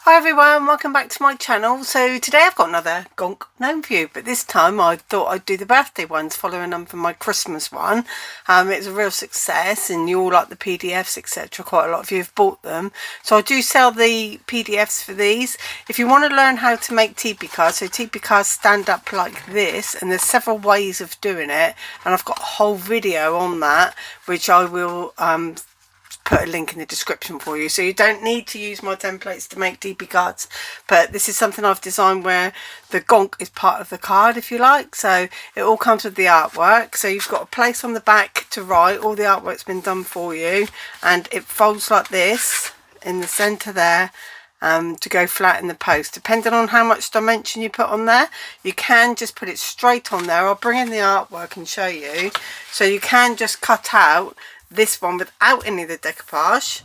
Hi everyone, welcome back to my channel. So today I've got another Gonk Gnome view, but this time I thought I'd do the birthday ones following on from my Christmas one. It's a real success and you all like the PDFs etc. Quite a lot of you have bought them. So I do sell the PDFs for these. If you want to learn how to make teepee cards, so teepee cards stand up like this, and there's several ways of doing it, and I've got a whole video on that which I will put a link in the description for you, so you don't need to use my templates to make teepee cards, but this is something I've designed where the gonk is part of the card, if you like. So it all comes with the artwork, so you've got a place on the back to write. All the artwork's been done for you, and it folds like this in the center there to go flat in the post. Depending on how much dimension you put on there, you can just put it straight on there. I'll bring in the artwork and show you. So you can just cut out this one without any of the decoupage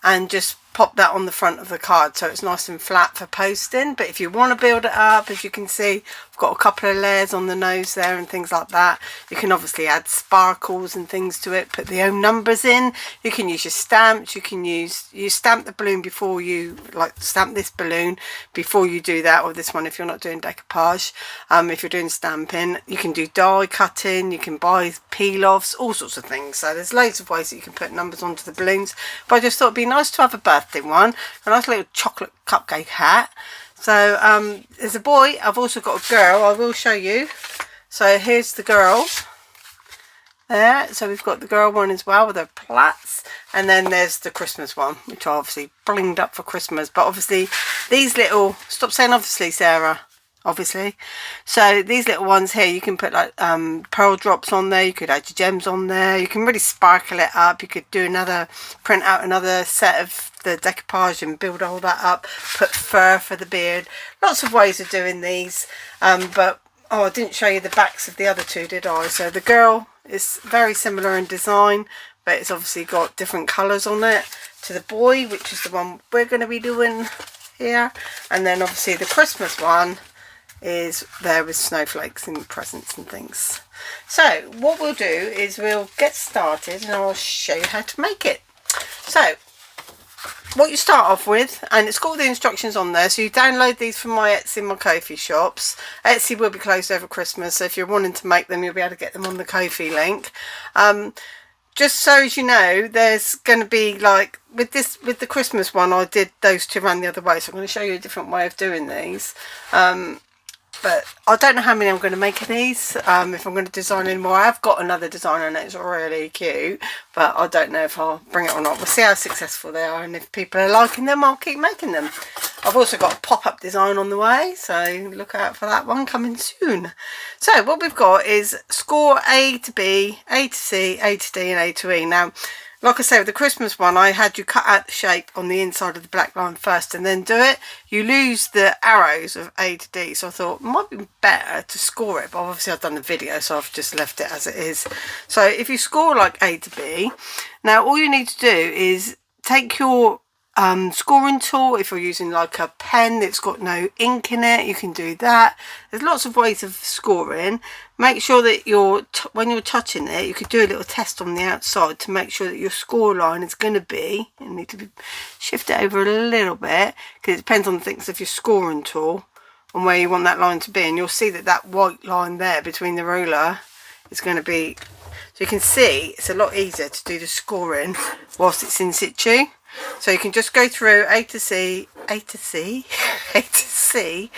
and just pop that on the front of the card so it's nice and flat for posting. But if you want to build it up, as you can see, I've got a couple of layers on the nose there and things like that. You can obviously add sparkles and things to it, put the own numbers in. You can use your stamps. You can you stamp the balloon before you, like stamp this balloon before you do that, or this one if you're not doing decoupage. If you're doing stamping, you can do die cutting, you can buy peel-offs, all sorts of things. So there's loads of ways that you can put numbers onto the balloons, but I just thought it'd be nice to have a birthday one, a nice little chocolate cupcake hat. So there's a boy. I've also got a girl. I will show you. So here's the girl there. So we've got the girl one as well with her plaits, and then there's the Christmas one, which I obviously blinged up for Christmas. But obviously these little, stop saying obviously, Sarah, obviously. So these little ones here, you can put like pearl drops on there, you could add your gems on there, you can really sparkle it up. You could do another, print out another set of the decoupage and build all that up, put fur for the beard. Lots of ways of doing these, but oh, I didn't show you the backs of the other two, did I? So the girl is very similar in design, but it's obviously got different colours on it to the boy, which is the one we're going to be doing here. And then obviously the Christmas one is there with snowflakes and presents and things. So what we'll do is we'll get started and I'll show you how to make it. So what you start off with, and it's got all the instructions on there, so you download these from my Etsy and my Ko-fi shops. Etsy will be closed over Christmas, so if you're wanting to make them, you'll be able to get them on the Ko-fi link. Just so as you know, there's going to be, like with the Christmas one, I did those two around the other way, so I'm going to show you a different way of doing these. But I don't know how many I'm going to make of these, if I'm going to design any more. I've got another design and it's really cute, but I don't know if I'll bring it or not. We'll see how successful they are, and if people are liking them, I'll keep making them. I've also got a pop-up design on the way, so look out for that one coming soon. So what we've got is score A to B, A to C, A to D and A to E. Now, like I say, with the Christmas one, I had you cut out the shape on the inside of the black line first and then do it. You lose the arrows of A to D, so I thought it might be better to score it, but obviously I've done the video, so I've just left it as it is. So if you score like A to B, now all you need to do is take your scoring tool. If you're using like a pen that's got no ink in it, you can do that. There's lots of ways of scoring. Make sure that when you're touching it, you could do a little test on the outside to make sure that your score line is going to be, you need to shift it over a little bit because it depends on the thickness of your scoring tool and where you want that line to be, and you'll see that that white line there between the ruler is going to be, so you can see it's a lot easier to do the scoring whilst it's in situ. So you can just go through A to C, A to C, A to C,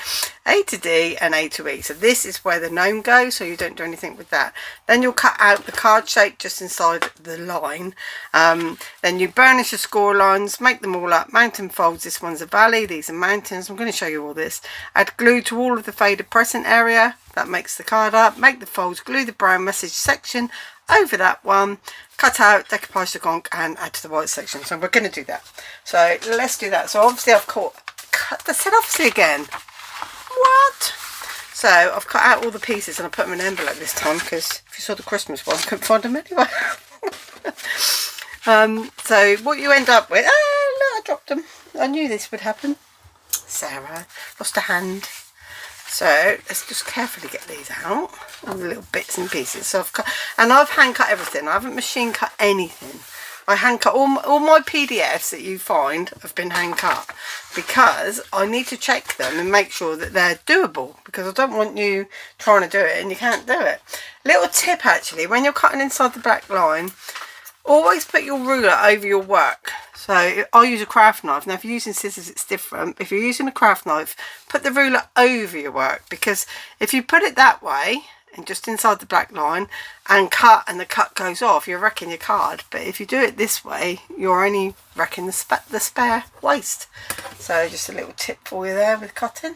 A to D and A to E. So this is where the gnome goes, so you don't do anything with that. Then you'll cut out the card shape just inside the line. Then you burnish your score lines, make them all up, mountain folds. This one's a valley, these are mountains. I'm going to show you all this. Add glue to all of the faded present area. That makes the card up. Make the folds, glue the brown message section over that one, cut out, decoupage the gonk and add to the white section. So we're going to do that. So let's do that. So obviously I've cut the set obviously again. What? So I've cut out all the pieces and I put them in an envelope this time because if you saw the Christmas one, I couldn't find them anywhere. So what you end up with, oh look, I dropped them. I knew this would happen. Sarah lost a hand. So let's just carefully get these out, all the little bits and pieces. So I've hand cut everything. I haven't machine cut anything. I hand cut all my PDFs that you find have been hand cut, because I need to check them and make sure that they're doable, because I don't want you trying to do it and you can't do it. Little tip actually, when you're cutting inside the black line, always put your ruler over your work. So I use a craft knife. Now if you're using scissors it's different. If you're using a craft knife, put the ruler over your work, because if you put it that way and just inside the black line and cut, and the cut goes off, you're wrecking your card. But if you do it this way, you're only wrecking the spare waste. So just a little tip for you there with cutting.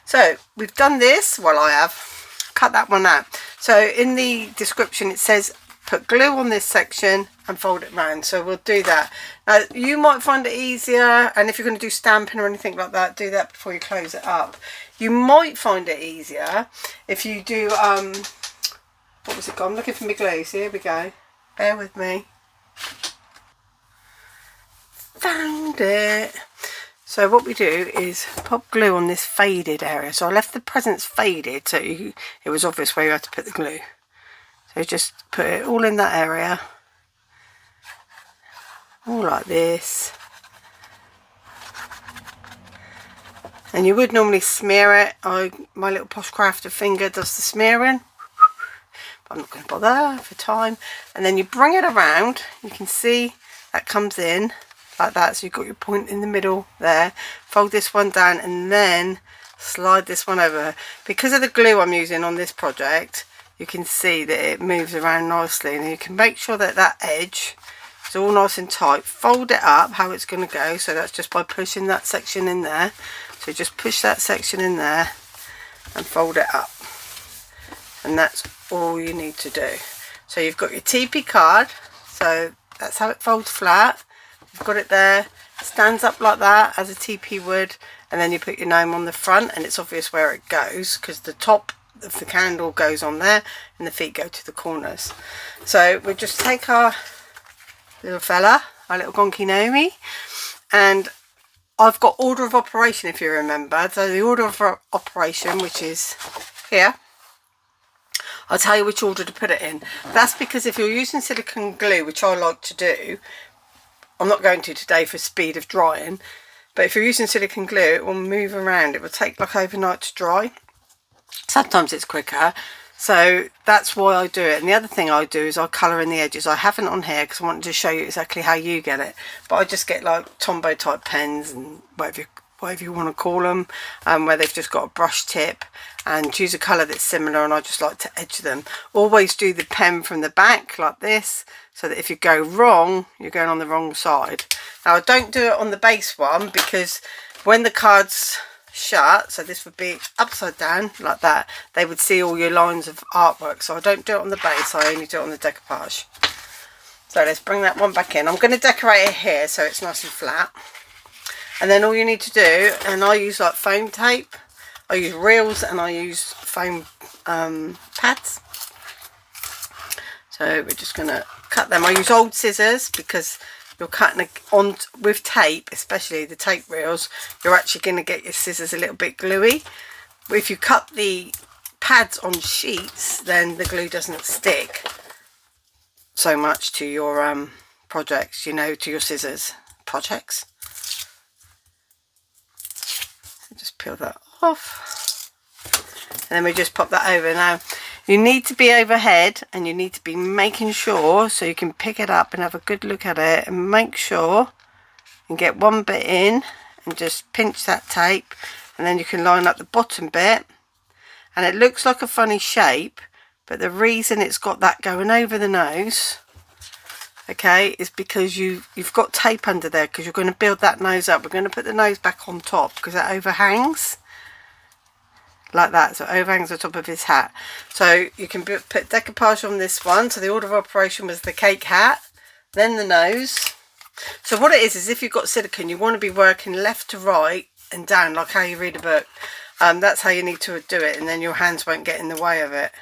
So we've done this, well I have cut that one out. So in the description it says put glue on this section and fold it round, so we'll do that. Now you might find it easier, and if you're going to do stamping or anything like that, do that before you close it up. You might find it easier if you do what was it called? I'm looking for my glue, so here we go, bear with me. Found it. So what we do is pop glue on this faded area. So I left the presents faded, so it was obvious where you had to put the glue. So just put it all in that area, all like this. And you would normally smear it. My little posh crafter finger does the smearing, but I'm not going to bother for time. And then you bring it around. You can see that comes in like that. So you've got your point in the middle there. Fold this one down and then slide this one over. Because of the glue I'm using on this project, you can see that it moves around nicely, and you can make sure that that edge is all nice and tight. Fold it up how it's going to go. So that's just by pushing that section in there. So just push that section in there and fold it up, and that's all you need to do. So you've got your teepee card, so that's how it folds flat. You've got it there, it stands up like that as a teepee would, and then you put your gnome on the front, and it's obvious where it goes because the top of the candle goes on there and the feet go to the corners. So we'll just take our little fella, our little gonky Gnome, and I've got order of operation, if you remember. So the order of operation, which is here, I'll tell you which order to put it in. That's because if you're using silicone glue, which I like to do, I'm not going to today for speed of drying, but if you're using silicone glue, it will move around. It will take like overnight to dry. Sometimes it's quicker, so that's why I do it. And the other thing I do is I colour in the edges. I haven't on here because I wanted to show you exactly how you get it, but I just get like Tombow type pens and whatever you want to call them, where they've just got a brush tip, and choose a colour that's similar, and I just like to edge them. Always do the pen from the back like this, so that if you go wrong, you're going on the wrong side. Now I don't do it on the base one, because when the card's shut, so this would be upside down like that, they would see all your lines of artwork. So I don't do it on the base, I only do it on the decoupage. So let's bring that one back in. I'm going to decorate it here so it's nice and flat, and then all you need to do, and I use like foam tape, I use reels, and I use foam pads. So we're just going to cut them. I use old scissors because you're cutting on with tape, especially the tape reels, you're actually going to get your scissors a little bit gluey. If you cut the pads on sheets, then the glue doesn't stick so much to your projects, you know, to your scissors projects. So just peel that off, and then we just pop that over. Now you need to be overhead, and you need to be making sure, so you can pick it up and have a good look at it, and make sure and get one bit in and just pinch that tape, and then you can line up the bottom bit. And it looks like a funny shape, but the reason it's got that going over the nose, okay, is because you've got tape under there, because you're going to build that nose up. We're going to put the nose back on top because it overhangs like that, so it overhangs the top of his hat. So you can put decoupage on this one. So the order of operation was the cake hat, then the nose. So what it is if you've got silicone, you want to be working left to right and down, like how you read a book. That's how you need to do it, and then your hands won't get in the way of it.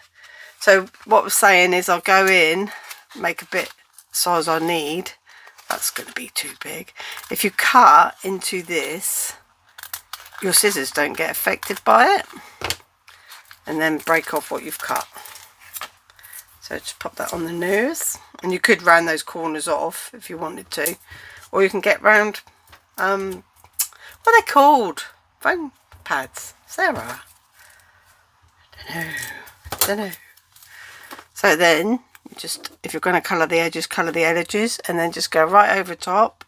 So what we're saying is I'll go in, make a bit size I need. That's going to be too big. If you cut into this, your scissors don't get affected by it, and then break off what you've cut. So just pop that on the nose, And you could round those corners off if you wanted to. Or you can get round, what are they called? Foam pads. Sarah? Don't know. So then, just, if you're going to colour the edges, and then just go right over top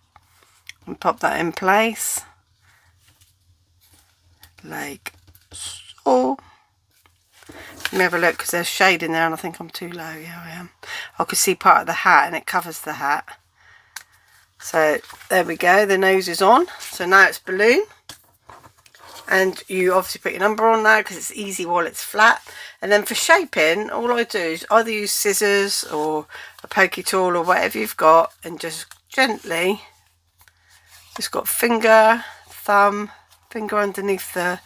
and pop that in place. Like so. Let me have a look, because there's shade in there and I think I'm too low. Yeah, I am. I could see part of the hat and it covers the hat. So there we go, the nose is on. So now it's balloon. And you obviously put your number on now because it's easy while it's flat. And then for shaping, all I do is either use scissors or a pokey tool or whatever you've got, and just gently, just got finger, thumb, finger underneath the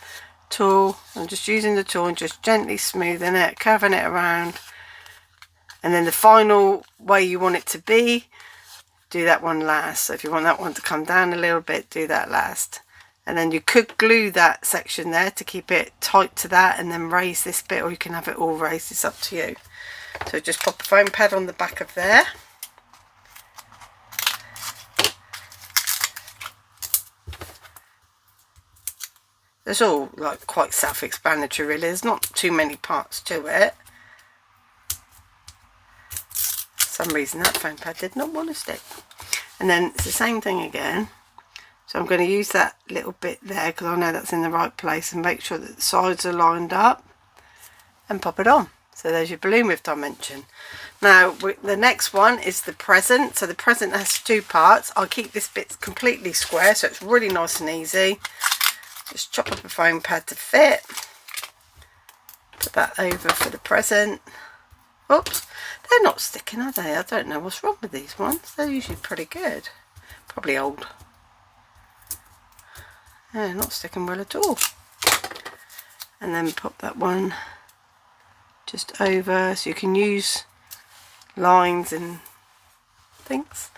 tool. I'm just using the tool and just gently smoothing it, curving it around. And then the final way you want it to be, do that one last. So if you want that one to come down a little bit, do that last. And then you could glue that section there to keep it tight to that, and then raise this bit, or you can have it all raised. It's up to you. So just pop a foam pad on the back of there. It's all like quite self-explanatory really. There's not too many parts to it. For some reason that foam pad did not want to stick. And then it's the same thing again. So I'm going to use that little bit there because I know that's in the right place, and make sure that the sides are lined up and pop it on. So there's your balloon with dimension. Now the next one is the present. So the present has two parts. I'll keep this bit completely square so it's really nice and easy. Just chop up a foam pad to fit. Put that over for the present. Oops, they're not sticking, are they? I don't know what's wrong with these ones. They're usually pretty good. Probably old. Yeah, not sticking well at all. And then pop that one just over, so you can use lines and things.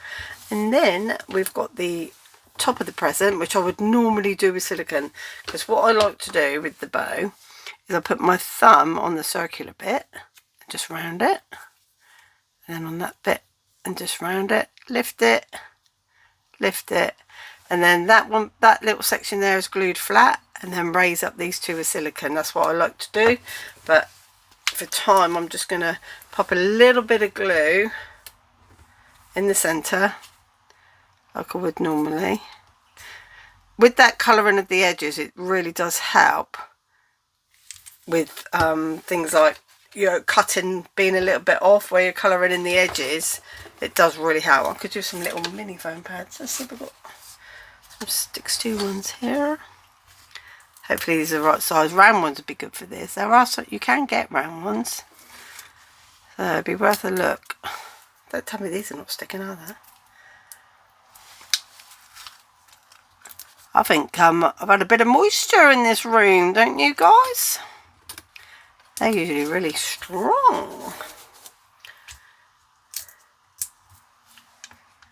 And then we've got the top of the present, which I would normally do with silicone, because what I like to do with the bow is I put my thumb on the circular bit and just round it, and then on that bit and just round it, lift it, and then that one, that little section there is glued flat, and then raise up these two with silicone. That's what I like to do, but for time I'm just going to pop a little bit of glue in the centre like I would normally. With that colouring of the edges, it really does help with things like, you know, cutting being a little bit off where you're colouring in the edges. It does really help. I could do some little mini foam pads. Let's see if we've got some sticks to ones here. Hopefully these are the right size. Round ones would be good for this. There are some, you can get round ones, so it'd be worth a look. Don't tell me these are not sticking, are they? I think I've had a bit of moisture in this room, don't you guys? They're usually really strong.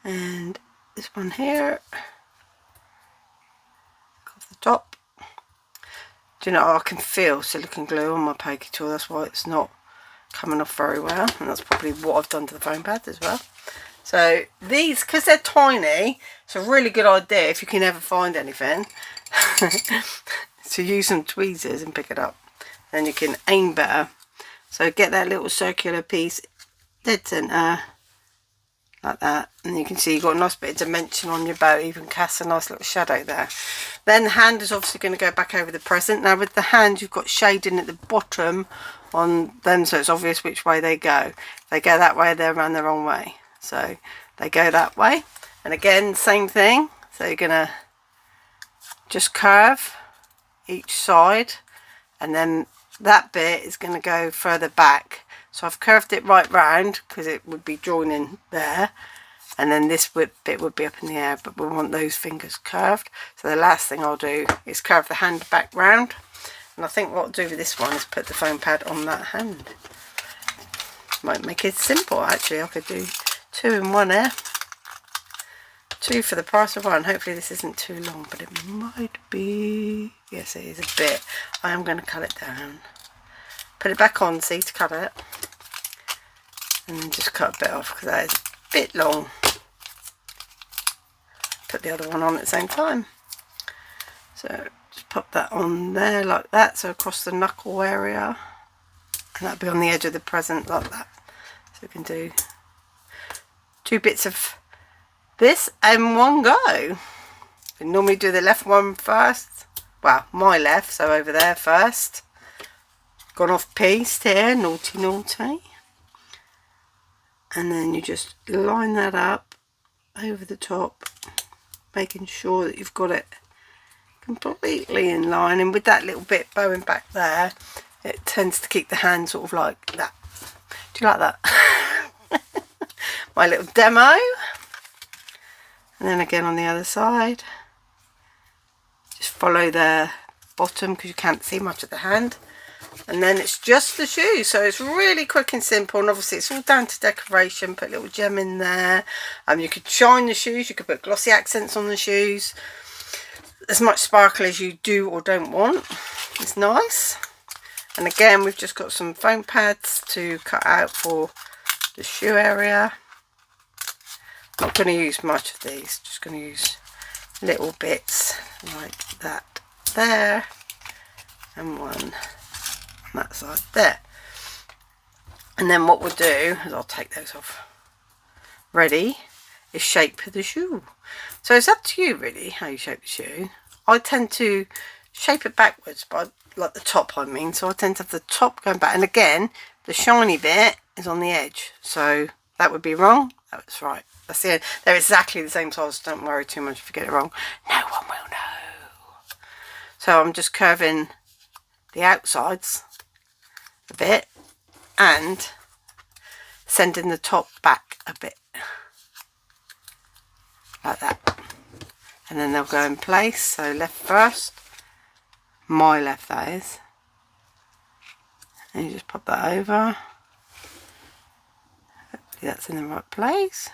And this one here, off the top. Do you know, I can feel silicone glue on my pokey tool, that's why it's not coming off very well, and that's probably what I've done to the foam pad as well. So these, because they're tiny, it's a really good idea if you can ever find anything to use some tweezers and pick it up. Then you can aim better. So get that little circular piece dead centre like that, and you can see you've got a nice bit of dimension on your bow, even cast a nice little shadow there. Then the hand is obviously going to go back over the present. Now with the hand you've got shading at the bottom on them, so it's obvious which way they go. If they go that way, they're around the wrong way, so they go that way. And again, same thing, so you're going to just curve each side, and then that bit is going to go further back. So I've curved it right round because it would be joining there, and then this bit would be up in the air, but we want those fingers curved. So the last thing I'll do is curve the hand back round, and I think what I'll do with this one is put the foam pad on that hand. Might make it simple actually. I could do two in one there. Two for the price of one. Hopefully this isn't too long, but it might be. Yes, it is a bit. I am going to cut it down. Put it back on, see, to cut it. and then just cut a bit off because that is a bit long. Put the other one on at the same time. So just pop that on there like that, so across the knuckle area, and that'll be on the edge of the present like that. So we can do 2 bits of this in one go. We normally do the left one first, well, my left, so over there first. Gone off piece here, naughty naughty. And then you just line that up over the top, making sure that you've got it completely in line, and with that little bit bowing back there, it tends to keep the hand sort of like that. Do you like that? My little demo. And then again on the other side, just follow the bottom because you can't see much of the hand, and then it's just the shoes. So it's really quick and simple, and obviously it's all down to decoration. Put a little gem in there. You could shine the shoes, you could put glossy accents on the shoes, as much sparkle as you do or don't want. It's nice. And again, we've just got some foam pads to cut out for the shoe area. Not going to use much of these, just going to use little bits like that there, and one on that side there. And then what we'll do is I'll take those off. Ready is shape the shoe. So it's up to you really how you shape the shoe. I tend to shape it backwards, but like the top I mean, so I tend to have the top going back, and again the shiny bit is on the edge, so that would be wrong. That's right, that's it. They're exactly the same size, don't worry too much if you get it wrong. No one will know. So I'm just curving the outsides a bit and sending the top back a bit like that, and then they'll go in place. So left first, my left that is, and you just pop that over. Hopefully that's in the right place.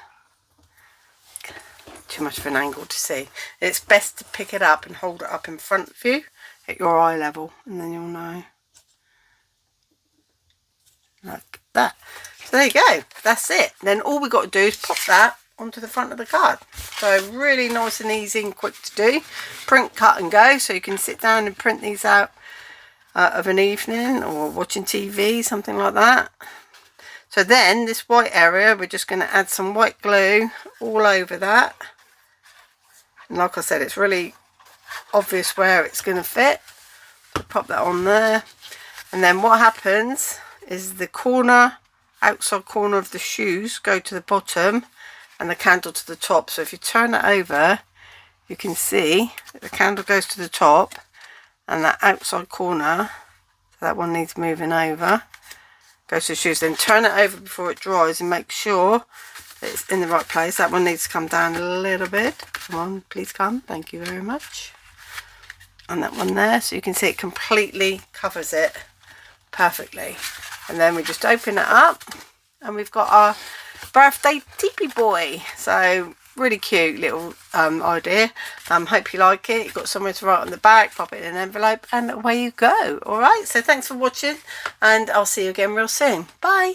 Too much of an angle to see. It's best to pick it up and hold it up in front of you at your eye level, and then you'll know. Like that. So there you go, that's it. Then all we've got to do is pop that onto the front of the card. So really nice and easy and quick to do. Print, cut and go, so you can sit down and print these out of an evening or watching TV, something like that. So then this white area, we're just going to add some white glue all over that. And like I said, it's really obvious where it's going to fit. So pop that on there. And then what happens is the corner, outside corner of the shoes go to the bottom and the candle to the top. So if you turn it over, you can see that the candle goes to the top, and that outside corner, so that one needs moving over, goes to the shoes. Then turn it over before it dries and make sure that it's in the right place. That one needs to come down a little bit. Come on, please come. Thank you very much. And that one there, so you can see it completely covers it perfectly. And then we just open it up and we've got our birthday teepee boy. So really cute little idea. Hope you like it. You've got somewhere to write on the back, pop it in an envelope, and away you go. Alright, so thanks for watching, and I'll see you again real soon. Bye.